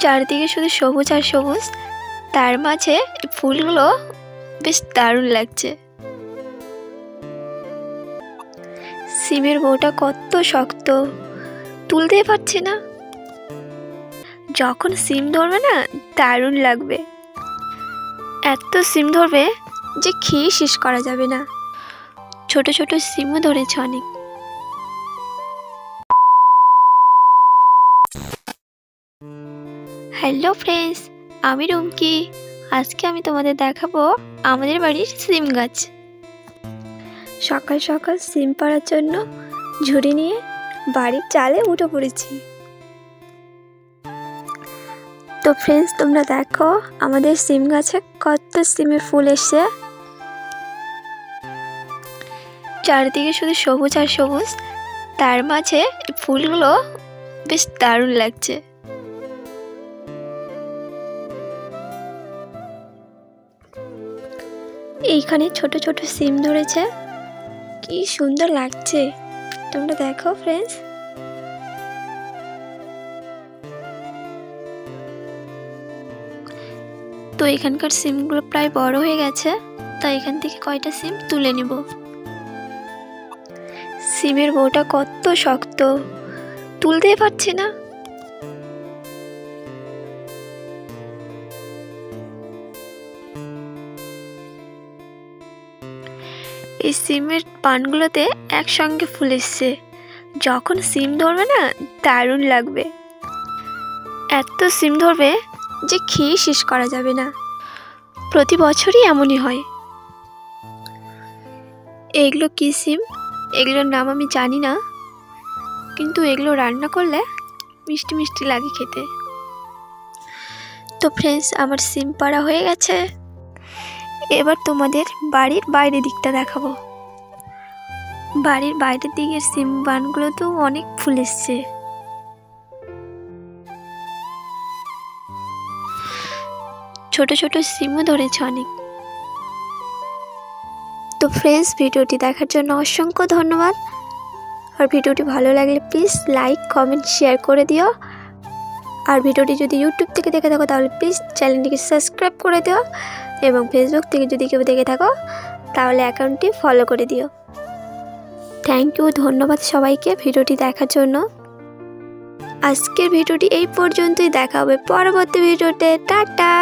চারদিকে শুধু সবুজ আর সবুজ, তার মাঝে ফুলগুলো বেশ দারুণ লাগছে। সিমের বউটা কত শক্ত, তুলতেই পারছি না। যখন সিম ধরবে না দারুণ লাগবে, এত সিম ধরবে যে খেয়ে শেষ করা যাবে না। ছোট ছোট সিমও ধরেছে অনেক। হ্যালো ফ্রেন্ডস, আমি রুমকি। আজকে আমি তোমাদের দেখাবো আমাদের বাড়ির সিম গাছ। সকাল সকাল সিম পাড়ার জন্য ঝুড়ি নিয়ে বাড়ির চালে উঠে পড়েছি। তো ফ্রেন্ডস, তোমরা দেখো আমাদের সিম গাছে কত সিমের ফুল এসছে। চারদিকে শুধু সবুজ আর সবুজ, তার মাঝে ফুলগুলো বেশ দারুণ লাগছে। এইখানে ছোট ছোট সিম ধরেছে, কি সুন্দর লাগছে তোমরা দেখো ফ্রেন্ডস। তো এখানকার সিমগুলো প্রায় বড় হয়ে গেছে, তাই এখান থেকে কয়টা সিম তুলে নিব। সিমের বউটা কত শক্ত, তুলতেই পারছি না। এই সিমের পানগুলোতে একসঙ্গে ফুল এসছে, যখন সিম ধরবে না দারুণ লাগবে। এত সিম ধরবে যে খেয়ে শেষ করা যাবে না। প্রতি বছরই এমনই হয়। এগুলো কি সিম, এগুলোর নাম আমি জানি না, কিন্তু এগুলো রান্না করলে মিষ্টি মিষ্টি লাগে খেতে। তো ফ্রেন্ডস, আমার সিম পাড়া হয়ে গেছে। এবার তোমাদের বাড়ির বাইরের দিকটা দেখাবো। বাড়ির বাইরের দিকের সিম বানগুলো তো অনেক ফুল এসছে। ছোট ছোট সিমও ধরেছে অনেক। তো ফ্রেন্ডস, ভিডিওটি দেখার জন্য অসংখ্য ধন্যবাদ। আর ভিডিওটি ভালো লাগলে প্লিজ লাইক কমেন্ট শেয়ার করে দিও। আর ভিডিওটি যদি ইউটিউব থেকে দেখে থাকো তাহলে প্লিজ চ্যানেলটিকে সাবস্ক্রাইব করে দিও, এবং ফেসবুক থেকে যদি কেউ দেখে থাকো তাহলে অ্যাকাউন্টটি ফলো করে দিও। থ্যাংক ইউ, ধন্যবাদ সবাইকে ভিডিওটি দেখার জন্য। আজকের ভিডিওটি এই পর্যন্তই, দেখা হবে পরবর্তী ভিডিওতে। টাটা।